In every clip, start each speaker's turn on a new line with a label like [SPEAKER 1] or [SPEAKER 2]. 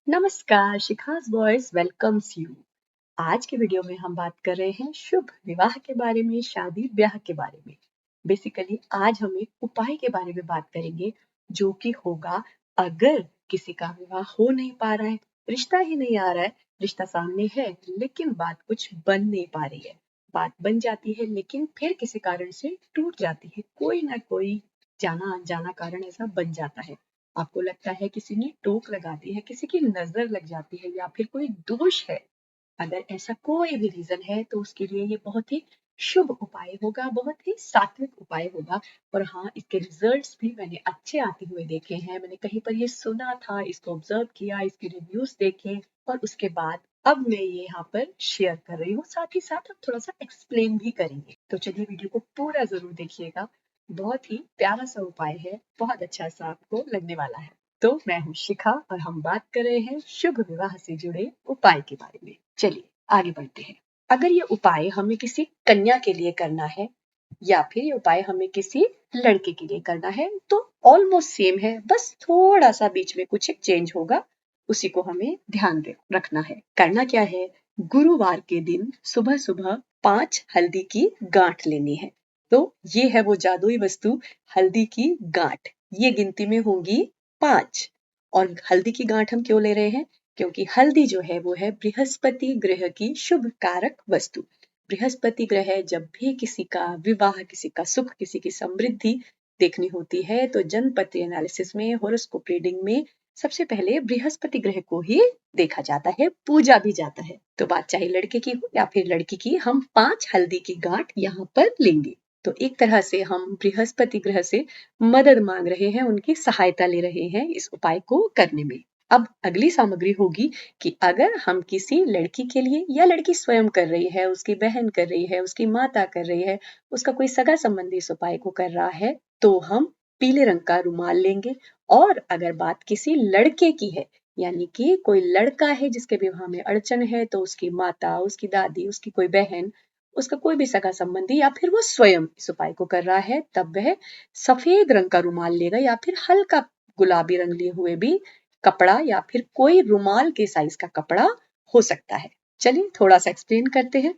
[SPEAKER 1] नमस्कार, शिखास voice welcomes you. आज के वीडियो में हम बात कर रहे हैं शुभ विवाह के बारे में, शादी ब्याह के बारे में। बेसिकली आज हम एक उपाय के बारे में बात करेंगे जो कि होगा अगर किसी का विवाह हो नहीं पा रहा है, रिश्ता ही नहीं आ रहा है, रिश्ता सामने है लेकिन बात कुछ बन नहीं पा रही है, बात बन जाती है लेकिन फिर किसी कारण से टूट जाती है, कोई ना कोई जाना अनजाना कारण ऐसा बन जाता है। आपको लगता है किसी ने टोक लगा दी है, किसी की नजर लग जाती है या फिर कोई दोष है। अगर ऐसा कोई भी रीजन है तो उसके लिए ये बहुत ही शुभ उपाय होगा, बहुत ही सात्विक उपाय होगा। और हाँ, इसके रिजल्ट्स भी मैंने अच्छे आते हुए देखे हैं, मैंने कहीं पर ये सुना था, इसको ऑब्जर्व किया, इसके रिव्यूज देखे और उसके बाद अब मैं ये यहाँ पर शेयर कर रही हूँ। साथ ही साथ हम थोड़ा सा एक्सप्लेन भी करेंगे, तो चलिए वीडियो को पूरा जरूर देखिएगा। बहुत ही प्यारा सा उपाय है, बहुत अच्छा सा आपको लगने वाला है। तो मैं हूँ शिखा और हम बात कर रहे हैं शुभ विवाह से जुड़े उपाय के बारे में। चलिए आगे बढ़ते हैं। अगर ये उपाय हमें किसी कन्या के लिए करना है या फिर ये उपाय हमें किसी लड़के के लिए करना है तो ऑलमोस्ट सेम है, बस थोड़ा सा बीच में कुछ एक चेंज होगा, उसी को हमें ध्यान रखना है। करना क्या है, गुरुवार के दिन सुबह सुबह 5 हल्दी की गांठ लेनी है। तो ये है वो जादुई वस्तु, हल्दी की गांठ। ये गिनती में होगी 5। और हल्दी की गांठ हम क्यों ले रहे हैं, क्योंकि हल्दी जो है वो है बृहस्पति ग्रह की शुभ कारक वस्तु। बृहस्पति ग्रह जब भी किसी का विवाह, किसी का सुख, किसी की समृद्धि देखनी होती है तो जनपति एनालिसिस में, होरोस्कोप रीडिंग में सबसे पहले बृहस्पति ग्रह को ही देखा जाता है, पूजा भी जाता है। तो बात चाहे लड़के की हो या फिर लड़की की, हम 5 हल्दी की गांठ यहाँ पर लेंगे। तो एक तरह से हम बृहस्पति ग्रह से मदद मांग रहे हैं, उनकी सहायता ले रहे हैं इस उपाय को करने में। अब अगली सामग्री होगी कि अगर हम किसी लड़की के लिए या लड़की स्वयं कर रही है, उसकी बहन कर रही है, उसकी माता कर रही है, उसका कोई सगा संबंधी इस उपाय को कर रहा है तो हम पीले रंग का रुमाल लेंगे। और अगर बात किसी लड़के की है, यानी कि कोई लड़का है जिसके विवाह में अड़चन है, तो उसकी माता, उसकी दादी, उसकी कोई बहन, उसका कोई भी सगा संबंधी या फिर वो स्वयं इस उपाय को कर रहा है, तब वह सफेद रंग का रुमाल लेगा या फिर हल्का गुलाबी रंग लिए हुए भी कपड़ा या फिर कोई रुमाल के साइज का कपड़ा हो सकता है। चलिए थोड़ा सा एक्सप्लेन करते हैं।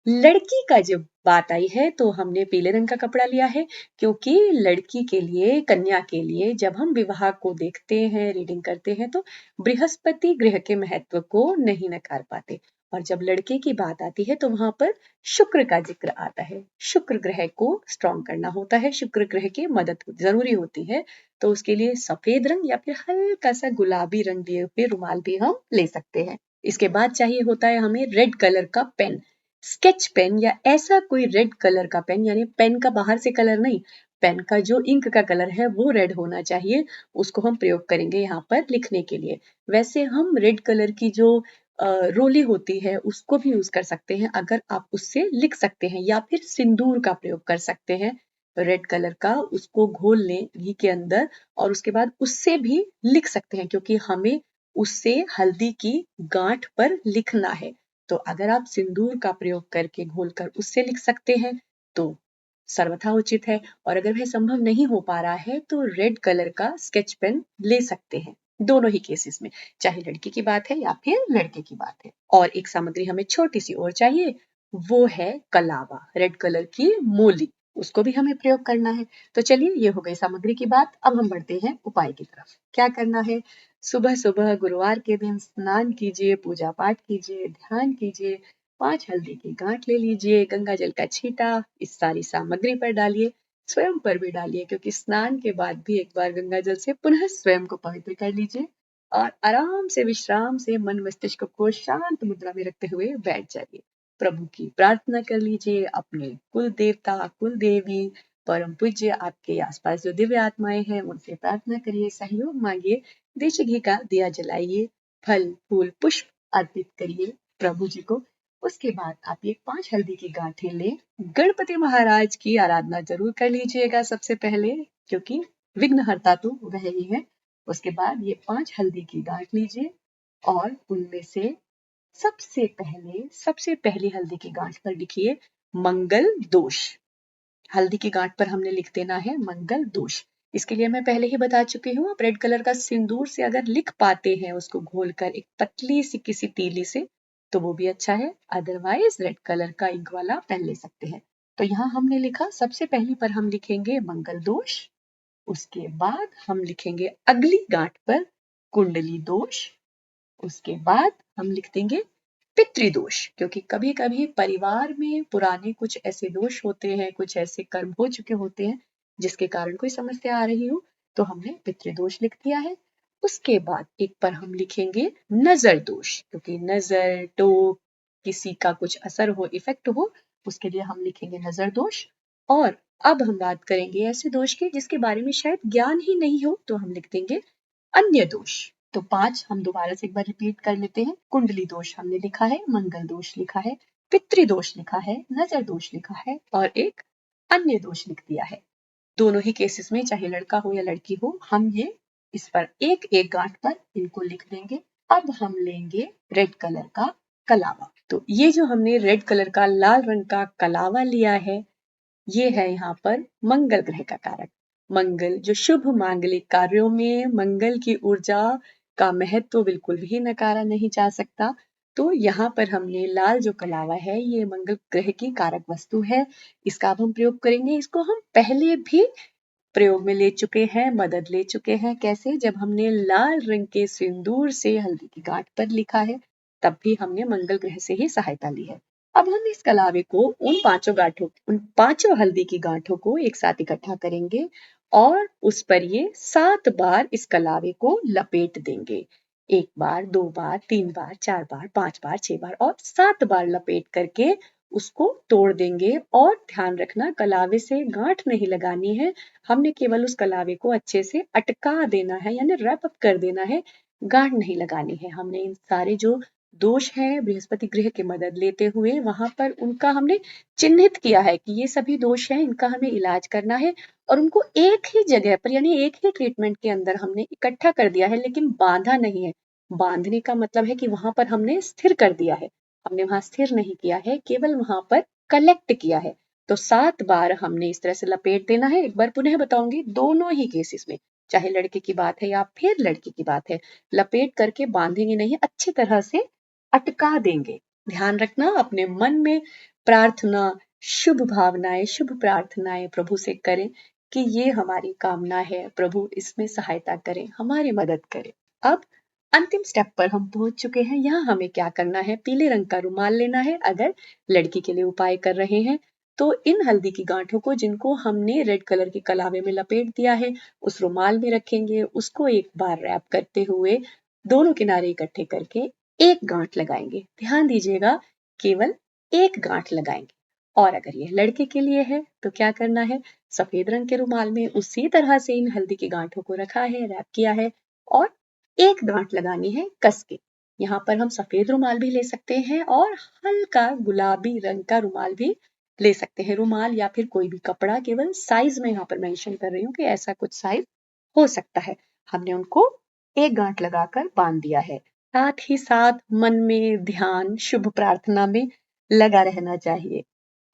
[SPEAKER 1] लड़की का जब बात आई है तो हमने पीले रंग का कपड़ा लिया है, क्योंकि लड़की के लिए, कन्या के लिए जब हम विवाह को देखते हैं, रीडिंग करते हैं तो बृहस्पति ग्रह के महत्व को नहीं नकार पाते। और जब लड़के की बात आती है तो वहां पर शुक्र का जिक्र आता है, शुक्र ग्रह को स्ट्रॉन्ग करना होता है, शुक्र ग्रह की मदद जरूरी होती है। तो उसके लिए सफेद रंग या फिर हल्का सा गुलाबी रंग दिए हुए रुमाल भी हम ले सकते हैं। इसके बाद चाहिए होता है हमें रेड कलर का पेन, स्केच पेन या ऐसा कोई रेड कलर का पेन, यानी पेन का बाहर से कलर नहीं, पेन का जो इंक का कलर है वो रेड होना चाहिए, उसको हम प्रयोग करेंगे यहाँ पर लिखने के लिए। वैसे हम रेड कलर की जो रोली होती है उसको भी यूज कर सकते हैं, अगर आप उससे लिख सकते हैं, या फिर सिंदूर का प्रयोग कर सकते हैं रेड कलर का, उसको घोल लें घी के अंदर और उसके बाद उससे भी लिख सकते हैं, क्योंकि हमें उससे हल्दी की गांठ पर लिखना है। तो अगर आप सिंदूर का प्रयोग करके घोलकर उससे लिख सकते हैं तो सर्वथा उचित है, और अगर वह संभव नहीं हो पा रहा है तो रेड कलर का स्केच पेन ले सकते हैं। दोनों ही केसेस में, चाहे लड़की की बात है या फिर लड़के की बात है। और एक सामग्री हमें छोटी सी और चाहिए, वो है कलावा, रेड कलर की मूली, उसको भी हमें प्रयोग करना है। तो चलिए ये हो गई सामग्री की बात, अब हम बढ़ते हैं उपाय की तरफ। क्या करना है, सुबह सुबह गुरुवार के दिन स्नान कीजिए, पूजा पाठ कीजिए, ध्यान कीजिए, 5 हल्दी की गांठ ले लीजिए, गंगा जल का छींटा इस सारी सामग्री पर डालिए, स्वयं पर भी डालिए, क्योंकि स्नान के बाद भी एक बार गंगा जल से पुनः स्वयं को पवित्र कर लीजिए और आराम से, विश्राम से मन मस्तिष्क को शांत मुद्रा में रखते हुए बैठ जाइए। प्रभु की प्रार्थना कर लीजिए, अपने कुल देवता, कुल देवी, परम पूज्य, आपके आसपास जो दिव्य आत्माएं हैं उनसे प्रार्थना करिए, सहयोग मांगिए, देशी घी का दिया जलाइए, फल फूल पुष्प अर्पित करिए प्रभु जी को। उसके बाद आप ये 5 हल्दी की गांठें लें, गणपति महाराज की आराधना जरूर कर लीजिएगा सबसे पहले, क्योंकि विघ्नहर्ता तो वह ही है। उसके बाद ये 5 हल्दी की गांठ लीजिए और उनमें से सबसे पहली हल्दी की गांठ पर लिखिए मंगल दोष। हल्दी की गांठ पर हमने लिख देना है मंगल दोष। इसके लिए मैं पहले ही बता चुकी हूँ, आप रेड कलर का सिंदूर से अगर लिख पाते हैं उसको घोलकर एक पतली सी किसी तीली से, तो वो भी अच्छा है। अदरवाइज रेड कलर का इंक वाला पेन ले सकते हैं। तो यहाँ हमने लिखा, सबसे पहली पर हम लिखेंगे मंगल दोष, उसके बाद हम लिखेंगे अगली गांठ पर कुंडली दोष, उसके बाद हम लिख देंगे पितृदोष, क्योंकि कभी कभी परिवार में पुराने कुछ ऐसे दोष होते हैं, कुछ ऐसे कर्म हो चुके होते हैं जिसके कारण कोई समस्या आ रही हो, तो हमने पितृदोष लिख दिया है। उसके बाद एक पर हम लिखेंगे नजर दोष, क्योंकि नजर टोक किसी का कुछ असर हो, इफेक्ट हो, उसके लिए हम लिखेंगे नजर दोष। और अब हम बात करेंगे ऐसे दोष की जिसके बारे में शायद ज्ञान ही नहीं हो, तो हम लिख देंगे अन्य दोष। तो 5 हम दोबारा से एक बार रिपीट कर लेते हैं। कुंडली दोष हमने लिखा है, मंगल दोष लिखा है, पितृदोष लिखा है, नजर दोष लिखा है और एक अन्य दोष लिख दिया है। दोनों ही केसेस में, चाहे लड़का हो या लड़की हो, हम ये इस पर एक एक गांठ पर इनको लिख देंगे। अब हम लेंगे रेड कलर का कलावा। तो ये जो हमने रेड कलर का लाल रंग का कलावा लिया है, ये है यहाँ पर मंगल ग्रह का कारक। मंगल जो शुभ मांगलिक कार्यों में मंगल की ऊर्जा का महत्व तो बिल्कुल भी नकारा नहीं जा सकता। तो यहाँ पर हमने लाल जो कलावा है, ये मंगल ग्रह की कारक वस्तु है, इसका अब हम प्रयोग करेंगे। इसको हम पहले भी प्रयोग में ले चुके हैं, मदद ले चुके हैं। कैसे? जब हमने लाल रंग के सिंदूर से हल्दी की गांठ पर लिखा है, तब भी हमने मंगल ग्रह से ही सहायता ली है। अब हम इस कलावे को उन पांचों हल्दी की गांठों को एक साथ इकट्ठा करेंगे और उस पर ये 7 बार इस कलावे को लपेट देंगे। 1 बार, 2 बार, 3 बार, 4 बार, 5 बार, 6 बार और 7 बार लपेट करके उसको तोड़ देंगे। और ध्यान रखना, कलावे से गांठ नहीं लगानी है, हमने केवल उस कलावे को अच्छे से अटका देना है, यानी रैप अप कर देना है, गांठ नहीं लगानी है। हमने इन सारे जो दोष हैं बृहस्पति ग्रह की मदद लेते हुए वहां पर उनका हमने चिन्हित किया है कि ये सभी दोष हैं, इनका हमें इलाज करना है और उनको एक ही जगह पर यानी एक ही ट्रीटमेंट के अंदर हमने इकट्ठा कर दिया है, लेकिन बांधा नहीं है। बांधने का मतलब है कि वहां पर हमने स्थिर कर दिया है, हमने वहां स्थिर नहीं किया है, केवल वहां पर कलेक्ट किया है। तो 7 बार हमने इस तरह से लपेट देना है। एक बार पुनः बताऊंगी, दोनों ही केसेस में, चाहे लड़के की बात है या फिर लड़की की बात है, लपेट करके बांधेंगे नहीं, अच्छी तरह से अटका देंगे। ध्यान रखना, अपने मन में प्रार्थना, शुभ भावनाएं, शुभ प्रार्थनाएं प्रभु से करें कि ये हमारी कामना है, प्रभु इसमें सहायता करें, हमारी मदद करें। अब अंतिम स्टेप पर हम पहुंच चुके हैं। यहाँ हमें क्या करना है, पीले रंग का रुमाल लेना है। अगर लड़की के लिए उपाय कर रहे हैं तो इन हल्दी की गांठों को, जिनको हमने रेड कलर के कलावे में लपेट दिया है, उस रुमाल में रखेंगे, उसको एक बार रैप करते हुए दोनों किनारे इकट्ठे करके एक गांठ लगाएंगे। ध्यान दीजिएगा, केवल एक गांठ लगाएंगे। और अगर ये लड़के के लिए है तो क्या करना है, सफेद रंग के रुमाल में उसी तरह से इन हल्दी की गांठों को रखा है, रैप किया है और एक गांठ लगानी है कस के। यहाँ पर हम सफेद रुमाल भी ले सकते हैं और हल्का गुलाबी रंग का रुमाल भी ले सकते हैं। रुमाल या फिर कोई भी कपड़ा, केवल साइज में यहाँ पर मेंशन कर रही हूँ कि ऐसा कुछ साइज हो सकता है। हमने उनको एक गांठ लगाकर बांध दिया है। साथ ही साथ मन में ध्यान, शुभ प्रार्थना में लगा रहना चाहिए।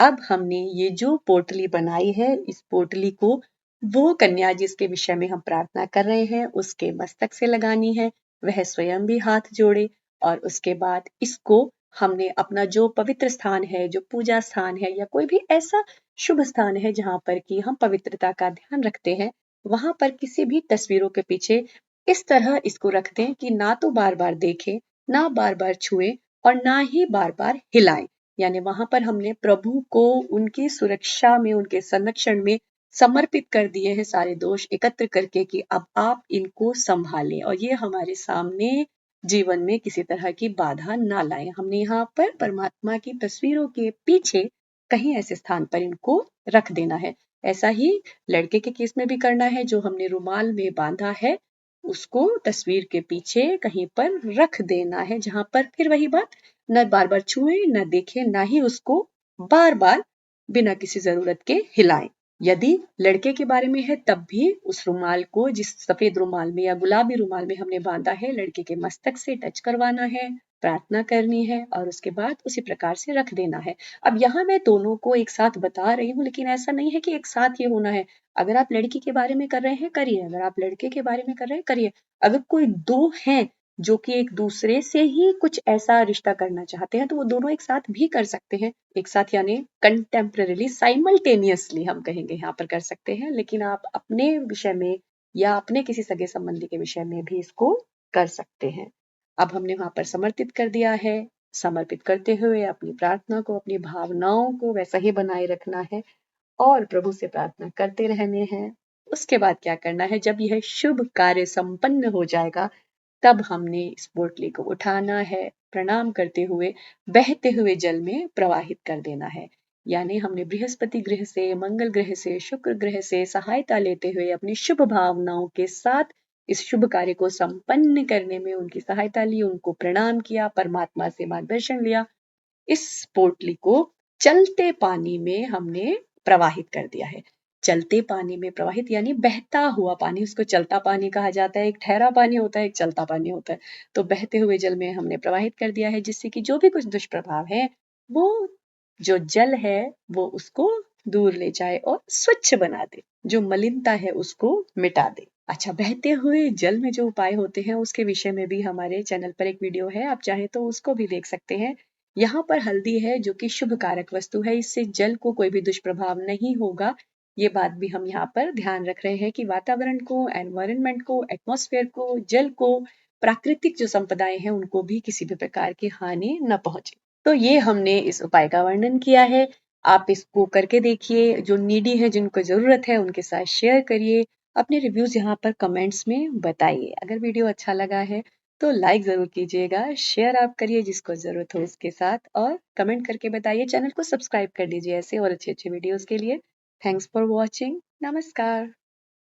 [SPEAKER 1] अब हमने ये जो पोटली बनाई है, इस पोटली को वो कन्या जिसके विषय में हम प्रार्थना कर रहे हैं उसके मस्तक से लगानी है। वह स्वयं भी हाथ जोड़े और उसके बाद इसको हमने अपना जो पवित्र स्थान है, जो पूजा स्थान है या कोई भी ऐसा शुभ स्थान है जहां पर कि हम पवित्रता का ध्यान रखते हैं, वहां पर किसी भी तस्वीरों के पीछे इस तरह इसको रख दें कि ना तो बार बार देखें, ना बार बार छुएं और ना ही बार बार हिलाएं। यानी वहां पर हमने प्रभु को उनकी सुरक्षा में, उनके संरक्षण में समर्पित कर दिए हैं सारे दोष एकत्र करके कि अब आप इनको संभालें और ये हमारे सामने जीवन में किसी तरह की बाधा ना लाए। हमने यहाँ पर परमात्मा की तस्वीरों के पीछे कहीं ऐसे स्थान पर इनको रख देना है। ऐसा ही लड़के के केस में भी करना है। जो हमने रुमाल में बांधा है उसको तस्वीर के पीछे कहीं पर रख देना है, जहां पर फिर वही बात, न बार बार छुए, न देखें, ना ही उसको बार बार बिना किसी जरूरत के हिलाएं। यदि लड़के के बारे में है तब भी उस रुमाल को जिस सफेद रुमाल में या गुलाबी रुमाल में हमने बांधा है लड़के के मस्तक से टच करवाना है, प्रार्थना करनी है और उसके बाद उसी प्रकार से रख देना है। अब यहाँ मैं दोनों को एक साथ बता रही हूँ लेकिन ऐसा नहीं है कि एक साथ ये होना है। अगर आप लड़की के बारे में कर रहे हैं करिए, अगर आप लड़के के बारे में कर रहे हैं करिए। अगर कोई दो हैं जो कि एक दूसरे से ही कुछ ऐसा रिश्ता करना चाहते हैं तो वो दोनों एक साथ भी कर सकते हैं। एक साथ यानी कंटेम्पररीली साइमल्टेनियसली हम कहेंगे यहाँ पर कर सकते हैं, लेकिन आप अपने विषय में या अपने किसी सगे संबंधी के विषय में भी इसको कर सकते हैं। अब हमने वहां पर समर्पित कर दिया है। समर्पित करते हुए अपनी प्रार्थना को, अपनी भावनाओं को वैसा ही बनाए रखना है और प्रभु से प्रार्थना करते रहने हैं। उसके बाद क्या करना है, जब यह शुभ कार्य संपन्न हो जाएगा तब हमने इस पोटली को उठाना है, प्रणाम करते हुए बहते हुए जल में प्रवाहित कर देना है। यानी हमने बृहस्पति ग्रह से, मंगल ग्रह से, शुक्र ग्रह से सहायता लेते हुए अपनी शुभ भावनाओं के साथ इस शुभ कार्य को संपन्न करने में उनकी सहायता ली, उनको प्रणाम किया, परमात्मा से मार्गदर्शन लिया। इस पोटली को चलते पानी में हमने प्रवाहित कर दिया है। चलते पानी में प्रवाहित यानी बहता हुआ पानी, उसको चलता पानी कहा जाता है। एक ठहरा पानी होता है, एक चलता पानी होता है। तो बहते हुए जल में हमने प्रवाहित कर दिया है जिससे कि जो भी कुछ दुष्प्रभाव है वो जो जल है वो उसको दूर ले जाए और स्वच्छ बना दे, जो मलिनता है उसको मिटा दे। अच्छा, बहते हुए जल में जो उपाय होते हैं उसके विषय में भी हमारे चैनल पर एक वीडियो है, आप चाहे तो उसको भी देख सकते हैं। यहाँ पर हल्दी है जो कि शुभ कारक वस्तु है, इससे जल को कोई भी दुष्प्रभाव नहीं होगा। ये बात भी हम यहाँ पर ध्यान रख रहे हैं कि वातावरण को, एनवायरनमेंट को, एटमॉस्फेयर को, जल को, प्राकृतिक जो संपदाएं हैं उनको भी किसी भी प्रकार की हानि न पहुंचे। तो ये हमने इस उपाय का वर्णन किया है। आप इसको करके देखिए, जो नीडी है, जिनको जरूरत है उनके साथ शेयर करिए, अपने रिव्यूज यहाँ पर कमेंट्स में बताइए। अगर वीडियो अच्छा लगा है तो लाइक जरूर कीजिएगा, शेयर आप करिए जिसको जरूरत हो उसके साथ और कमेंट करके बताइए। चैनल को सब्सक्राइब कर लीजिए ऐसे और अच्छे अच्छे वीडियोस के लिए। Thanks for watching. नमस्कार।